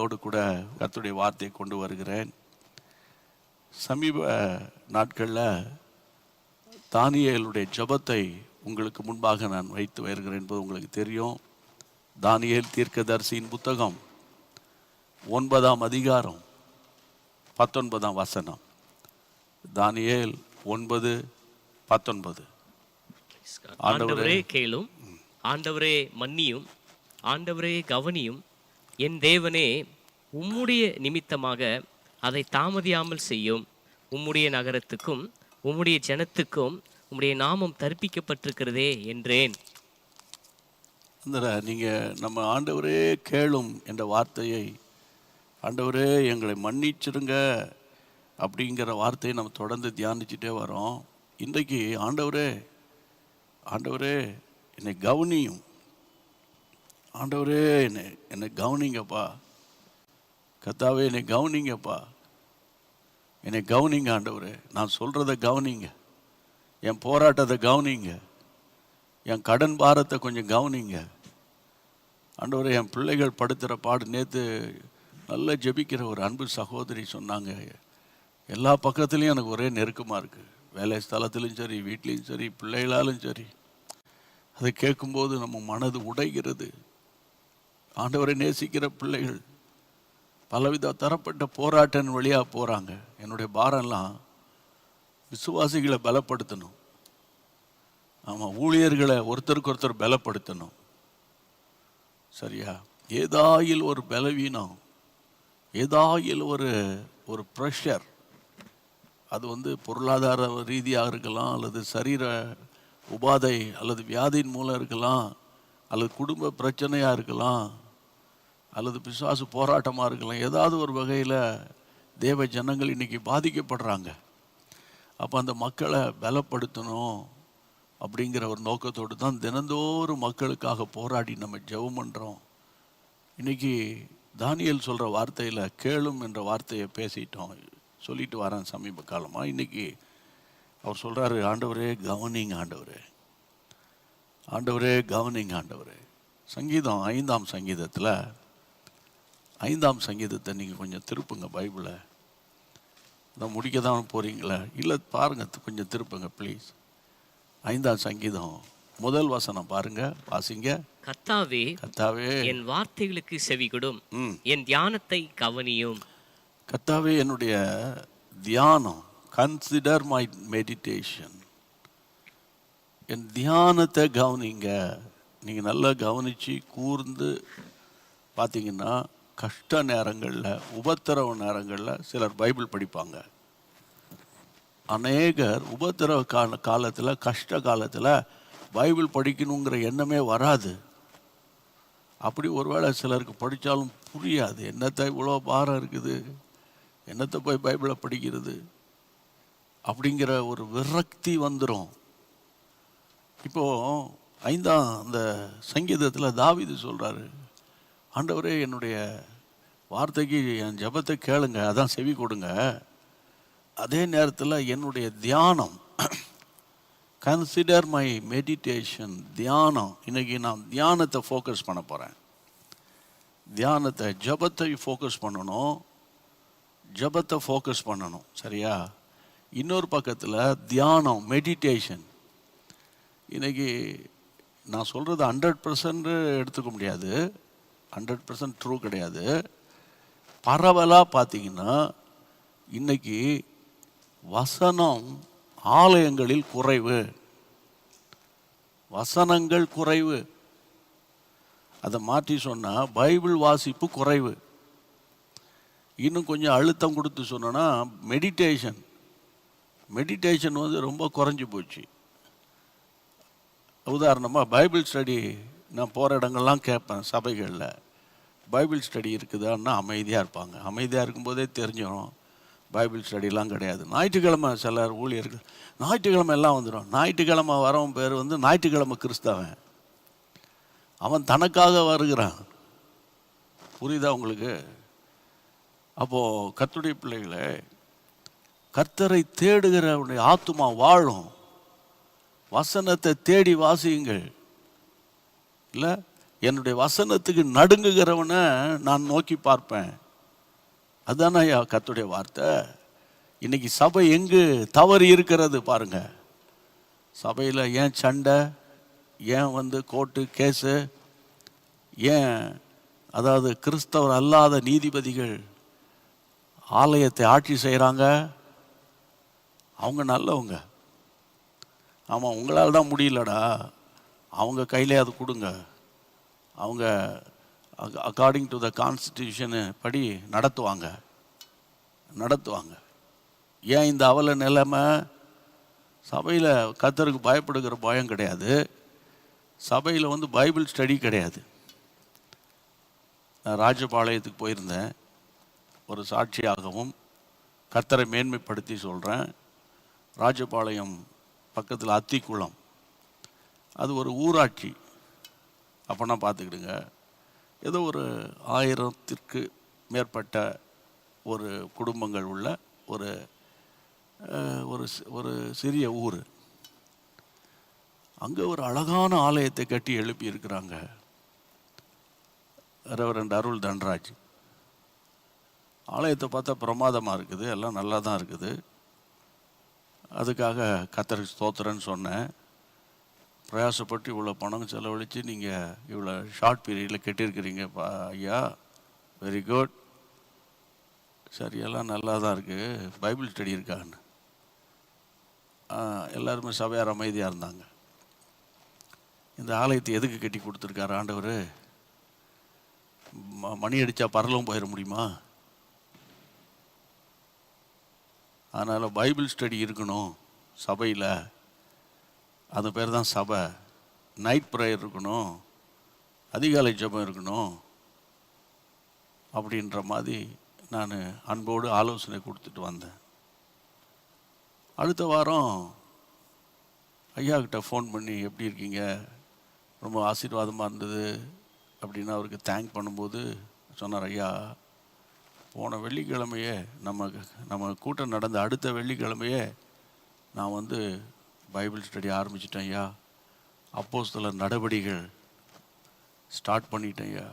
உங்களோடு கூட கர்த்தருடைய வார்த்தையை கொண்டு வருகிறேன். சமீப நாட்களில் தானியேலுடைய ஜெபத்தை உங்களுக்கு முன்பாக நான் வைத்து வருகிறேன் என்பது உங்களுக்கு தெரியும். தானியேல் தீர்க்கதரிசியின் புத்தகம் 9ஆம் அதிகாரம் 19ஆம் வசனம். தானியேல் 9:19. ஆண்டவரே கேளும், ஆண்டவரே மன்னியும், ஆண்டவரே கவனியும், என் தேவனே உம்முடைய நிமித்தமாக அதை தாமதியாமல் செய்யும். உம்முடைய நகரத்துக்கும் உம்முடைய ஜனத்துக்கும் உம்முடைய நாமம் தரிப்பிக்கப்பட்டிருக்கிறதே என்றேன். நீங்கள் நம்ம ஆண்டவரே கேளும் என்ற வார்த்தையை, ஆண்டவரே எங்களை மன்னிச்சிருங்க அப்படிங்கிற வார்த்தையை நம்ம தொடர்ந்து தியானிச்சுட்டே வரோம். இன்றைக்கு ஆண்டவரே ஆண்டவரே என்னை கவனியும், ஆண்டவரே என்னை கவனிங்கப்பா, கர்த்தாவே என்னை கவனிங்கப்பா, என்னை கவனிங்க ஆண்டவரே, நான் சொல்கிறத கவனிங்க, என் போராட்டத்தை கவனிங்க, என் கடன் பாரத்தை கொஞ்சம் கவனிங்க ஆண்டவரே. என் பிள்ளைகள் படுத்துகிற பாடு, நேற்று நல்லா ஜெபிக்கிற ஒரு அன்பு சகோதரி சொன்னாங்க, எல்லா பக்கத்துலேயும் எனக்கு ஒரே நெருக்கமாக இருக்குது, வேலை ஸ்தலத்துலையும் சரி, வீட்லேயும் சரி, பிள்ளைகளாலும் சரி. அதை கேட்கும்போது நம்ம மனது உடைகிறது. ஆண்டவரை நேசிக்கிற பிள்ளைகள் பலவித தரப்பட்ட போராட்டம் வழியாக போகிறாங்க. என்னுடைய பாரம்லாம் விசுவாசிகளை பலப்படுத்தணும். ஆமாம், ஊழியர்களை ஒருத்தருக்கு ஒருத்தர் பலப்படுத்தணும். சரியா? ஏதாயில் ஒரு பலவீனம், ஏதாயில் ஒரு ப்ரெஷர், அது பொருளாதார ரீதியாக இருக்கலாம், அல்லது சரீர உபாதை அல்லது வியாதியின் மூலம் இருக்கலாம், அல்லது குடும்ப பிரச்சனையாக இருக்கலாம், அல்லது பிசாசு போராட்டமாக இருக்கலாம். ஏதாவது ஒரு வகையில் தேவ ஜனங்கள் இன்றைக்கி பாதிக்கப்படுறாங்க. அப்போ அந்த மக்களை பலப்படுத்தணும் அப்படிங்கிற ஒரு நோக்கத்தோடு தான் தினந்தோறும் மக்களுக்காக போராடி நம்ம ஜெபம் பண்ணுறோம். இன்றைக்கி தானியேல் சொல்கிற வார்த்தையில் கேளும் என்ற வார்த்தையை சொல்லிட்டு வரேன் சமீப காலமாக. இன்றைக்கி அவர் சொல்கிறாரு, ஆண்டவரே கவனிங்க, ஆண்டவரே ஆண்டவரே கவனிங்க ஆண்டவரே. சங்கீதம் 5ஆம் சங்கீதத்தில் 5ஆம் சங்கீதத்தை நீங்கள் கொஞ்சம் திருப்புங்க. பைபிளை நான் முடிக்க தான் போகிறீங்களா? இல்லை பாருங்கள், கொஞ்சம் திருப்புங்க ப்ளீஸ். 5ஆம் சங்கீதம் முதல் வசனம் பாருங்க, வாசிங்க. கர்த்தாவே கர்த்தாவே என் வார்த்தைகளுக்கு செவிகொடும், என் தியானத்தை கவனியும். கர்த்தாவே என்னுடைய தியானம், கன்சிடர் மை மெடிடேஷன், என் தியானத்தை கவனிங்க. நீங்கள் நல்லா கவனித்து கூர்ந்து பார்த்தீங்கன்னா, கஷ்ட நேரங்களில், உபத்திரவ நேரங்களில் சிலர் பைபிள் படிப்பாங்க. அநேகர் உபத்திரவ காலத்தில், கஷ்ட காலத்தில் பைபிள் படிக்கணுங்கிற எண்ணமே வராது. அப்படி ஒருவேளை சிலருக்கு படித்தாலும் புரியாது. என்னத்தை இவ்வளோ பாரம் இருக்குது, என்னத்தை போய் பைபிளை படிக்கிறது அப்படிங்கிற ஒரு விரக்தி வந்துடும். இப்போது 5ஆம் அந்த சங்கீதத்தில் தாவீது சொல்கிறாரு, ஆண்டவரே என்னுடைய வார்த்தைக்கு என் ஜெபத்தை கேளுங்க, அதான் செவி கொடுங்க. அதே நேரத்தில் என்னுடைய தியானம், கன்சிடர் மை மெடிடேஷன், தியானம். இன்றைக்கி நான் தியானத்தை ஃபோக்கஸ் பண்ண போகிறேன். தியானத்தை, ஜெபத்தை ஃபோக்கஸ் பண்ணணும், ஜெபத்தை ஃபோக்கஸ் பண்ணணும். சரியா? இன்னொரு பக்கத்தில் தியானம், மெடிடேஷன். இன்றைக்கி நான் சொல்கிறது 100% எடுத்துக்க முடியாது, 100% ட்ரூ கிடையாது. பரவலாக பார்த்தீங்கன்னா இன்றைக்கி வசனம் ஆலயங்களில் குறைவு, வசனங்கள் குறைவு. அதை மாற்றி சொன்னால் பைபிள் வாசிப்பு குறைவு. இன்னும் கொஞ்சம் அழுத்தம் கொடுத்து சொன்னோன்னா மெடிடேஷன் ரொம்ப குறைஞ்சி போச்சு. உதாரணமாக பைபிள் ஸ்டடி, நான் போகிற இடங்கள்லாம் கேட்பேன், சபைகளில் பைபிள் ஸ்டடி இருக்குதான்னா அமைதியாக இருப்பாங்க. அமைதியாக இருக்கும்போதே தெரிஞ்சிடும் பைபிள் ஸ்டடிலாம் கிடையாது. ஞாயிற்றுக்கிழமை சிலர் ஊழியர்கள் ஞாயிற்றுக்கிழமை எல்லாம் வந்துடும். ஞாயிற்றுக்கிழமை வரவன் பேர் ஞாயிற்றுக்கிழமை கிறிஸ்தவன். அவன் தனக்காக வருகிறான். புரியுதா உங்களுக்கு? அப்போது கர்த்தருடைய பிள்ளைகளே, கர்த்தரை தேடுகிறவனுடைய ஆத்துமா வாழும். வசனத்தை தேடி வாசியுங்கள். இல்லை, என்னுடைய வசனத்துக்கு நடுங்குகிறவனை நான் நோக்கி பார்ப்பேன். அதானே கர்த்தருடைய வார்த்தை. இன்னைக்கு சபை எங்கு தவறு இருக்கிறது பாருங்க. சபையில் ஏன் சண்டை, ஏன் கோர்ட்டு கேஸு, ஏன் அதாவது கிறிஸ்தவர் அல்லாத நீதிபதிகள் ஆலயத்தை ஆட்சி செய்கிறாங்க. அவங்க நல்லவங்க. ஆமாம், உங்களால் தான் முடியலடா, அவங்க கையிலே அது கொடுங்க. அவங்க அக்கார்டிங் டு த கான்ஸ்டிடியூஷனு படி நடத்துவாங்க. ஏன் இந்த அவல நிலைமை? சபையில் கர்த்தருக்கு பயப்படுகிற பயம் கிடையாது. சபையில் பைபிள் ஸ்டடி கிடையாது. நான் ராஜபாளையத்துக்கு போயிருந்தேன். ஒரு சாட்சியாகவும் கர்த்தரை மேன்மைப்படுத்தி சொல்கிறேன். ராஜபாளையம் பக்கத்தில் அத்திக்குளம், அது ஒரு ஊராட்சி. அப்போனா பார்த்துக்கிடுங்க, ஏதோ ஒரு 1000த்திற்கு மேற்பட்ட ஒரு குடும்பங்கள் உள்ள ஒரு ஒரு சிறிய ஊர். அங்கே ஒரு அழகான ஆலயத்தை கட்டி எழுப்பி இருக்கிறாங்க ரெவரண்ட் அருள் தன்ராஜ். ஆலயத்தை பார்த்தா பிரமாதமாக இருக்குது, எல்லாம் நல்லா தான் இருக்குது. அதுக்காக கர்த்தருக்கு ஸ்தோத்திரன்னு சொன்னேன். பிரயாசப்பட்டு இவ்வளோ பணம் செலவழித்து நீங்கள் இவ்வளோ ஷார்ட் பீரியடில் கட்டியிருக்கிறீங்க ஐயா, வெரி குட். சரி, எல்லாம் நல்லா தான் இருக்குது. பைபிள் ஸ்டடி இருக்கான்னு எல்லாருமே சபையார் அமைதியாக இருந்தாங்க. இந்த ஆலயத்தை எதுக்கு கட்டி கொடுத்துருக்காரு ஆண்டவர்? மணி அடித்தா பரலவும் போயிட முடியுமா? அதனால் பைபிள் ஸ்டடி இருக்கணும் சபையில். அது பேர் தான் சபை. நைட் ப்ரேயர் இருக்கணும், அதிகாலை ஜெபம் இருக்கணும். அப்படின்ற மாதிரி நான் அன்போடு ஆலோசனை கொடுத்துட்டு வந்தேன். அடுத்த வாரம் ஐயா கிட்ட ஃபோன் பண்ணி எப்படி இருக்கீங்க, ரொம்ப ஆசீர்வாதமாக இருந்தது அப்படின்னு அவருக்கு தேங்க் பண்ணும்போது சொன்னார், ஐயா போன வெள்ளிக்கிழமையே நம்ம கூட்டம் நடந்த அடுத்த வெள்ளிக்கிழமையே நான் பைபிள் ஸ்டடி ஆரம்பிச்சிட்டேன் ஐயா. அப்போஸ்தலர் நடவடிக்கைகள் ஸ்டார்ட் பண்ணிட்டேன் ஐயா.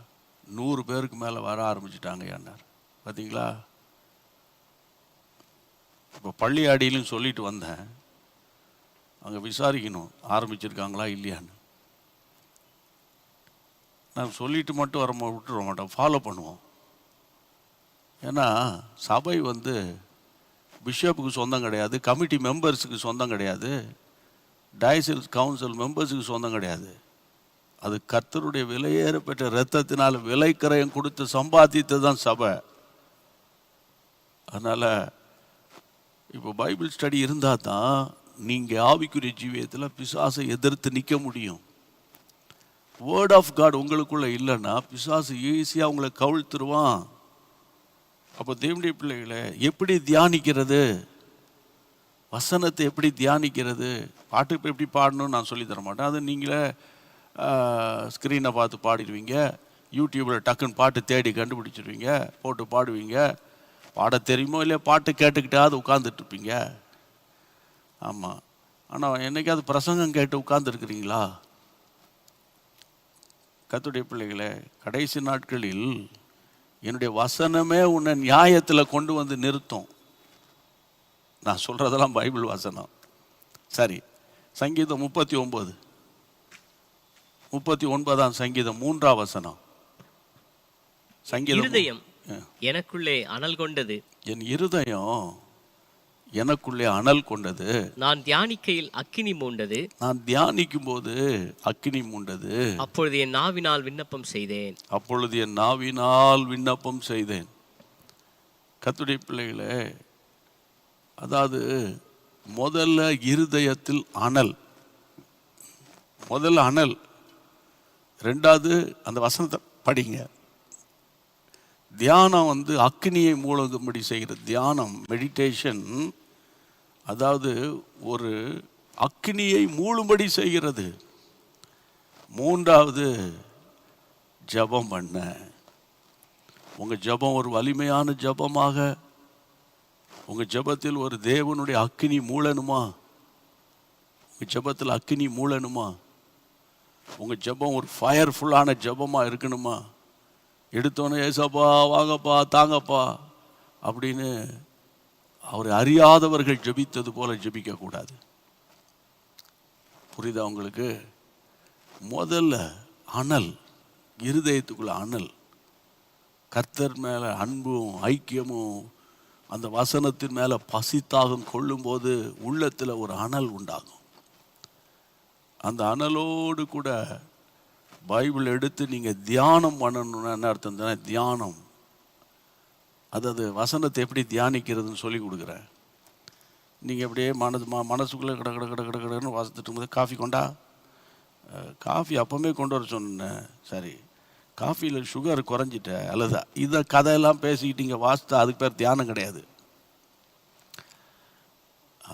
100 பேருக்கு மேலே வர ஆரம்பிச்சிட்டாங்க ஐயான்னார். பார்த்தீங்களா? இப்போ பள்ளியாடியிலும் சொல்லிட்டு வந்தேன், அங்கே விசாரிக்கணும் ஆரம்பிச்சிருக்காங்களா இல்லையான்னு. நான் சொல்லிட்டு மட்டும் விட்டுற மாட்டோம், ஃபாலோ பண்ணுவோம். ஏன்னா சபை பிஷப்புக்கு சொந்தம் கிடையாது, கமிட்டி மெம்பர்ஸுக்கு சொந்தம் கிடையாது, டயசிஸ் கவுன்சில் மெம்பர்ஸுக்கு சொந்தம் கிடையாது. அது கர்த்தருடைய விலையேற பெற்ற இரத்தத்தினால் விலைக்கரையம் கொடுத்து சம்பாதித்தது தான் சபை. அதனால் இப்போ பைபிள் ஸ்டடி இருந்தால் தான் நீங்கள் ஆவிக்குரிய ஜீவியத்தில் பிசாசை எதிர்த்து நிற்க முடியும். வேர்ட் ஆஃப் காட் உங்களுக்குள்ளே இல்லைன்னா பிசாசு ஈஸியாக உங்களை கவிழ்த்துருவான். அப்போ தேவனுடைய பிள்ளைகளை எப்படி தியானிக்கிறது, வசனத்தை எப்படி தியானிக்கிறது, பாட்டு எப்படி பாடணும்னு நான் சொல்லி தர மாட்டேன். அது நீங்களே ஸ்க்ரீனை பார்த்து பாடிடுவீங்க, யூடியூப்பில் டக்குன்னு பாட்டு தேடி கண்டுபிடிச்சிடுவீங்க, போட்டு பாடுவீங்க. பாட தெரியுமோ இல்லையா, பாட்டு கேட்டுக்கிட்டாவது உட்காந்துட்ருப்பீங்க. ஆமாம், ஆனால் என்னைக்காவது பிரசங்கம் கேட்டு உட்கார்ந்துருக்கிறீங்களா? கர்த்தருடைய பிள்ளைகளே, கடைசி நாட்களில் என்னுடைய வசனமே உன்னை நியாயத்தில் கொண்டு வந்து நிறுத்தும். நான் சொல்கிறதெல்லாம் பைபிள் வசனம். சரி, சங்கீதம் 39 சங்கீதம் 3ஆம் வசனம். சங்கீதம் எனக்குள்ளே அனல் கொண்டது, என் இருதயம் எனக்குள்ளே அனல் கொண்டது, நான் தியானிக்கையில் அக்கினி மூண்டது, நான் தியானிக்கும் போது அக்கினி மூண்டது, அப்பொழுது என் நாவினால் விண்ணப்பம் செய்தேன். கர்த்தருடைய பிள்ளைகளே, அதாவது முதல்ல இருதயத்தில் அனல், ரெண்டாவது அந்த வசனத்தை படிங்க. தியானம் அக்னியை மூழ்கும்படி செய்கிறது. தியானம், மெடிடேஷன், அதாவது ஒரு அக்னியை மூழும்படி செய்கிறது. மூன்றாவது ஜபம் பண்ண. உங்கள் ஜபம் ஒரு வலிமையான ஜபமாக, உங்கள் ஜபத்தில் ஒரு தேவனுடைய அக்னி மூழணுமா? உங்கள் ஜபத்தில் அக்னி மூழணுமா? உங்கள் ஜபம் ஒரு ஃபயர்ஃபுல்லான ஜபமாக இருக்கணுமா? எடுத்தோன்னே ஏசப்பா வாங்கப்பா தாங்கப்பா அப்படின்னு அவரை அறியாதவர்கள் ஜெபித்தது போல ஜெபிக்கக்கூடாது. புரியுதா உங்களுக்கு? முதல்ல அனல், இருதயத்துக்குள்ள அனல், கர்த்தர் மேலே அன்பும் ஐக்கியமும் அந்த வசனத்தின் மேலே பசித்தாகம் கொள்ளும்போது உள்ளத்தில் ஒரு அனல் உண்டாகும். அந்த அனலோடு கூட பைபிள் எடுத்து நீங்கள் தியானம் பண்ணணும்னு என்ன அர்த்தம் தானே? தியானம், அதாவது வசனத்தை எப்படி தியானிக்கிறதுன்னு சொல்லி கொடுக்குறேன். நீங்கள் எப்படியே மனசுக்குள்ளே கட கட கட கட கடன்னு வாசித்துட்டு இருக்கும்போது காஃபி கொண்டா, காஃபி அப்போவே கொண்டு வர சொன்னேன், சரி காஃபியில் சுகர் குறைஞ்சிட்ட அல்லது இதை கதையெல்லாம் பேசிக்கிட்டு இங்கே வாசித்தா அதுக்கு பேர் தியானம் கிடையாது.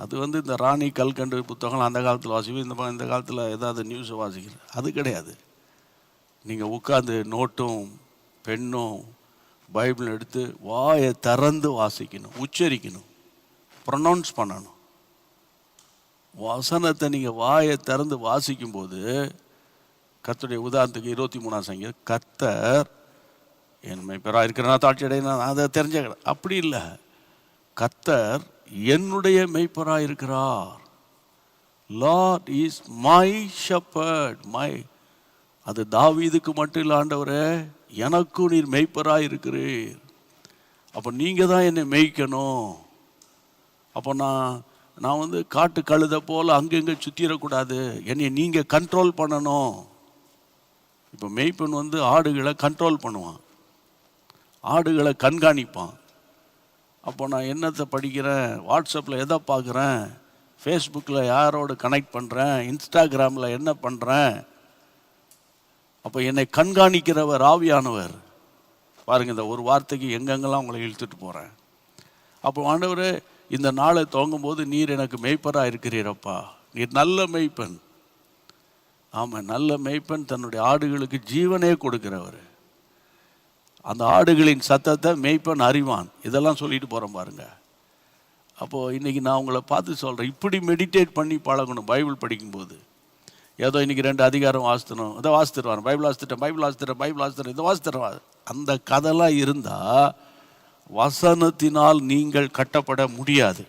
அது இந்த ராணி கல்கண்டு புத்தகம் அந்த காலத்தில் வாசிப்போம், இந்த காலத்தில் ஏதாவது நியூஸை வாசிக்கிறது அது கிடையாது. நீங்கள் உட்காந்து நோட்டும் பெண்ணும் பைபிள் எடுத்து வாயை திறந்து வாசிக்கணும், உச்சரிக்கணும், ப்ரொனவுன்ஸ் பண்ணணும். வசனத்தை நீங்கள் வாயை திறந்து வாசிக்கும்போது கர்த்தருடைய உதாரணத்துக்கு 23ஆம் சங்கீதம், கர்த்தர் என் மேய்ப்பராக இருக்கிறனா தாட்சி அடையினா அதை தெரிஞ்ச, அப்படி இல்லை, கர்த்தர் என்னுடைய மேய்ப்பராக இருக்கிறார். Lord is my shepherd, my, அது தாவீதுக்கு மட்டும் இல்லை, ஆண்டவரே எனக்கும் நீர் மேய்ப்பராக இருக்கிறீர். அப்போ நீங்கள் தான் என்னை மேய்க்கணும். அப்போ நான் காட்டு கழுதை போல் அங்கங்கே சுற்றிடக்கூடாது, என்னை நீங்கள் கண்ட்ரோல் பண்ணணும். இப்போ மேய்ப்பன் ஆடுகளை கண்ட்ரோல் பண்ணுவான், ஆடுகளை கண்காணிப்பான். அப்போ நான் என்னத்தை படிக்கிறேன், வாட்ஸ்அப்பில் எதை பார்க்குறேன், ஃபேஸ்புக்கில் யாரோடு கனெக்ட் பண்ணுறேன், இன்ஸ்டாகிராமில் என்ன பண்ணுறேன், அப்போ என்னை கண்காணிக்கிறவர் ஆவியானவர். பாருங்கள், இந்த ஒரு வார்த்தைக்கு எங்கெங்கெல்லாம் உங்களை இழுத்துட்டு போகிறேன். அப்போ ஆண்டவர் இந்த நாளை துவங்கும்போது, நீர் எனக்கு மேய்ப்பராக இருக்கிறீரப்பா, நீர் நல்ல மேய்ப்பன். ஆமாம், நல்ல மேய்ப்பன் தன்னுடைய ஆடுகளுக்கு ஜீவனே கொடுக்கிறவர். அந்த ஆடுகளின் சத்தத்தை மேய்ப்பன் அறிவான். இதெல்லாம் சொல்லிட்டு போகிறேன் பாருங்க. அப்போது இன்றைக்கி நான் உங்களை பார்த்து சொல்கிறேன், இப்படி மெடிடேட் பண்ணி பழகணும். பைபிள் படிக்கும்போது ஏதோ இன்றைக்கி 2 அதிகாரம் வாசித்தணும், இதை வாசித்துருவான், பைபிள் வாசித்துட்டேன், இதை வாசித்துருவான், அந்த கதைலாம் இருந்தால் வசனத்தினால் நீங்கள் கட்டப்பட முடியாது.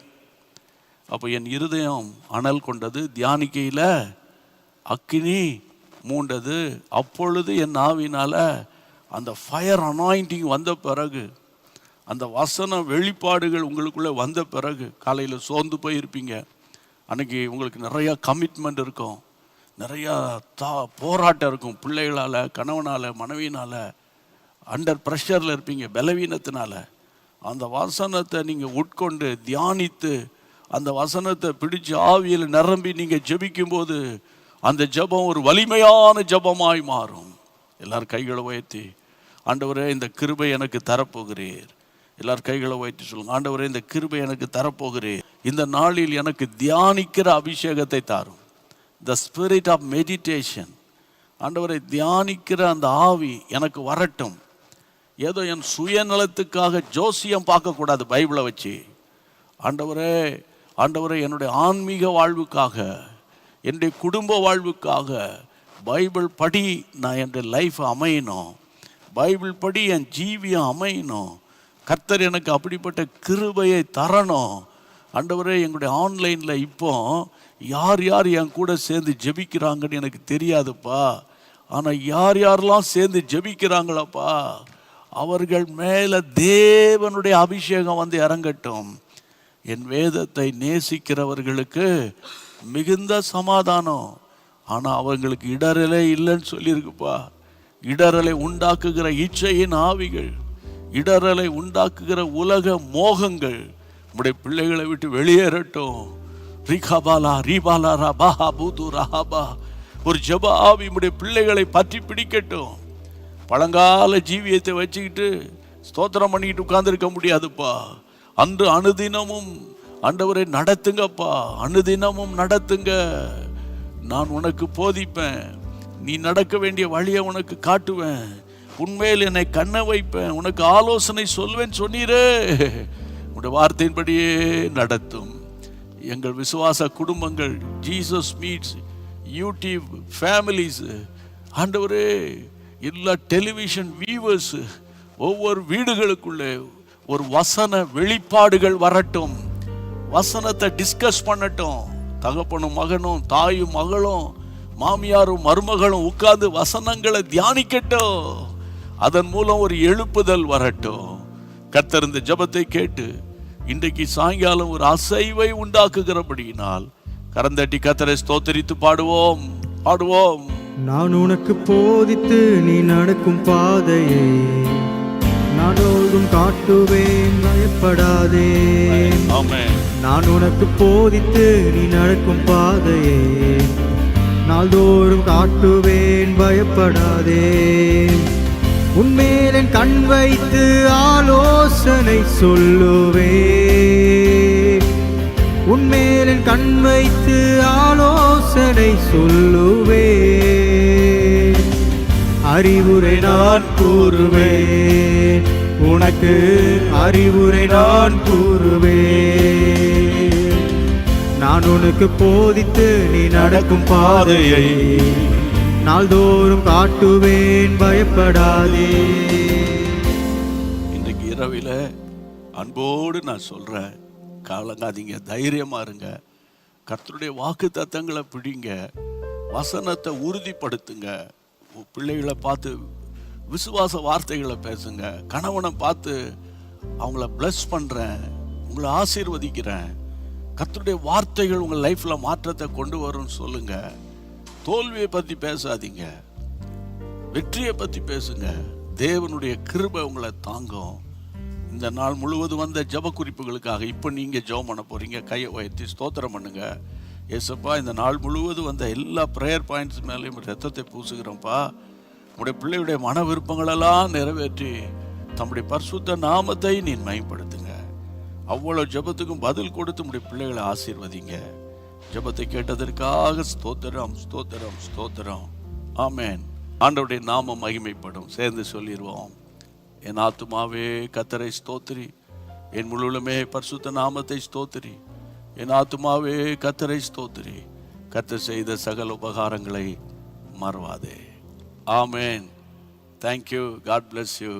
அப்போ என் இருதயம் அனல் கொண்டது, தியானிக்கையில் அக்கினி மூண்டது. அப்பொழுது என் ஆவினால் அந்த ஃபயர் அனாயிண்டிங் வந்த பிறகு, அந்த வசன வெளிப்பாடுகள் உங்களுக்குள்ளே வந்த பிறகு, காலையில் சோர்ந்து போயிருப்பீங்க, அன்றைக்கி உங்களுக்கு நிறையா கமிட்மெண்ட் இருக்கும், நிறையா போராட்டம் இருக்கும், பிள்ளைகளால், கணவனால், மனைவினால், அண்டர் ப்ரெஷரில் இருப்பீங்க, பலவீனத்தினால. அந்த வசனத்தை நீங்கள் உட்கொண்டு தியானித்து அந்த வசனத்தை பிடிச்சு ஆவியில் நிரம்பி நீங்கள் ஜெபிக்கும்போது அந்த ஜெபம் ஒரு வலிமையான ஜெபமாய் மாறும். எல்லாரும் கைகளை உயர்த்தி, ஆண்டவரே இந்த கிருபை எனக்கு தரப்போகிறீர். எல்லாரும் கைகளை உயர்த்தி சொல்லுங்க, ஆண்டவரே இந்த கிருபை எனக்கு தரப்போகிறீர். இந்த நாளில் எனக்கு தியானிக்கிற அபிஷேகத்தை தாரும். The spirit of meditation. ஆண்டவரை தியானிக்கிற அந்த ஆவி எனக்கு வரட்டும். ஏதோ என் சுயநலத்துக்காக ஜோசியம் பார்க்கக்கூடாது பைபிளை வச்சு. ஆண்டவரே, ஆண்டவரே என்னுடைய ஆன்மீக வாழ்வுக்காக, என்னுடைய குடும்ப வாழ்வுக்காக பைபிள் படி நான் என்னுடைய லைஃப் அமையணும், பைபிள் படி என் ஜீவியம் அமையணும். கர்த்தர் எனக்கு அப்படிப்பட்ட கிருபையை தரணும். ஆண்டவரே, எங்களுடைய ஆன்லைனில் இப்போ யார் யார் என் கூட சேர்ந்து ஜெபிக்கிறாங்கன்னு எனக்கு தெரியாதுப்பா, ஆனால் யார் யாரெல்லாம் சேர்ந்து ஜெபிக்கிறாங்களப்பா, அவர்கள் மேலே தேவனுடைய அபிஷேகம் இறங்கட்டும். என் வேதத்தை நேசிக்கிறவர்களுக்கு மிகுந்த சமாதானம். ஆனால் அவங்களுக்கு இடரலே இல்லைன்னு சொல்லியிருக்குப்பா. இடரலை உண்டாக்குகிற இச்சையின் ஆவிகள், இடரலை உண்டாக்குகிற உலக மோகங்கள் நம்முடைய பிள்ளைகளை விட்டு வெளியேறட்டும். ரிகாபாலா ரீபாலா ரபா பூது ரஹாபா. ஒரு ஜெப ஆவி நம்முடைய பிள்ளைகளை பற்றி பிடிக்கட்டும். பழங்கால ஜீவியத்தை வச்சுக்கிட்டு ஸ்தோத்திரம் பண்ணிக்கிட்டு உட்கார்ந்துருக்க முடியாதுப்பா. அன்று அனுதினமும் ஆண்டவரை நடத்துங்கப்பா, அனுதினமும் நடத்துங்க. நான் உனக்கு போதிப்பேன், நீ நடக்க வேண்டிய வழியை உனக்கு காட்டுவேன், உண்மையில் என்னை கண்ண வைப்பேன், உனக்கு ஆலோசனை சொல்வேன் சொன்னீரே. உடைய வார்த்தையின்படியே நடத்தும். எங்கள் விசுவாச குடும்பங்கள், ஜீசஸ் மீட்ஸ் யூடியூப் ஃபேமிலிஸ், ஆண்டவரே எல்லா டெலிவிஷன் வியூவர்ஸ், ஒவ்வொரு வீடுகளுக்குள்ளே ஒரு வசன வெளிப்பாடுகள் வரட்டும், வசனத்தை டிஸ்கஸ் பண்ணட்டும். தகப்பனும் மகனும், தாயும் மகளும், மாமியாரும் மருமகளும் உட்கார்ந்து வசனங்களை தியானிக்கட்டும். அதன் மூலம் ஒரு எழுப்புதல் வரட்டும். கர்த்தர் இந்த ஜெபத்தை கேட்டு இன்றைக்கு சாயங்காலம் ஒரு அசைவை உண்டாக்குகிறபடியினால் கரந்தட்டி கர்த்தரை ஸ்தோத்திரித்து பாடுவோம், பாடுவோம். நான் உனக்கு போதித்து நீ நடக்கும் பாதையை நாடோறும் காட்டுவேன், பயப்படாதே. ஆமென். நான் உனக்கு போதித்து நீ நடக்கும் பாதையை நாள்தோறும் காட்டுவேன், பயப்படாதே. உன்மேல் என் கண் வைத்து ஆலோசனை சொல்லுவேன், உன்மேல் என் கண் வைத்து ஆலோசனை சொல்லுவேன். அறிவுரை நான் கூறுவேன், உனக்கு அறிவுரை நான் கூறுவேன். நான் உனக்கு போதித்து நீ நடக்கும் பாதையை நாள்தோறும் காட்டுவேன், பயப்படாதே. இன்றைக்கு இரவில அன்போடு நான் சொல்றேன், கலங்காதீங்க, தைரியமா இருங்க. கர்த்தருடைய வாக்கு தத்தங்களை பிடிங்க, வசனத்தை உறுதிப்படுத்துங்க. பிள்ளைகளை பார்த்து விசுவாச வார்த்தைகளை பேசுங்க. கணவனை பார்த்து அவங்கள பிளஸ் பண்றேன், உங்களை ஆசீர்வதிக்கிறேன், கர்த்தருடைய வார்த்தைகள் உங்கள் லைஃப்ல மாற்றத்தை கொண்டு வரும்னு சொல்லுங்க. தோல்வியை பத்தி பேசாதீங்க, வெற்றியை பத்தி பேசுங்க. தேவனுடைய கிருபை உங்களை தாங்கும். இந்த நாள் முழுவதும் வந்த ஜெப குறிப்புகளுக்காக இப்போ நீங்க ஜெபம் பண்ண போறீங்க. கையை உயர்த்தி ஸ்தோத்திரம் பண்ணுங்க. ஏசப்பா, இந்த நாள் முழுவதும் வந்த எல்லா ப்ரேயர் பாயிண்ட்ஸ் மேலேயும் ரத்தத்தை பூசுகிறோம்ப்பா. உங்களுடைய பிள்ளையுடைய மன விருப்பங்களெல்லாம் நிறைவேற்றி தம்முடைய பரிசுத்த நாமத்தை நீ மகிமைப்படுத்துங்க. அவ்வளோ ஜெபத்துக்கும் பதில் கொடுத்து உங்களுடைய பிள்ளைகளை ஆசீர்வதிங்க. ஜெபத்தை கேட்டதற்காக ஸ்தோத்திரம், ஸ்தோத்திரம், ஸ்தோத்திரம். ஆமென். ஆண்டவருடைய நாமம் மகிமைப்படும். சேர்ந்து சொல்லிடுவோம். என் ஆத்துமாவே கர்த்தரை ஸ்தோத்திரி, என் முழுவதுமே பரிசுத்த நாமத்தை ஸ்தோத்திரி. என் ஆத்துமாவே கர்த்தரை ஸ்தோத்திரி, கர்த்தர் செய்த சகல உபகாரங்களை மறவாதே. Amen. Thank you. God bless you.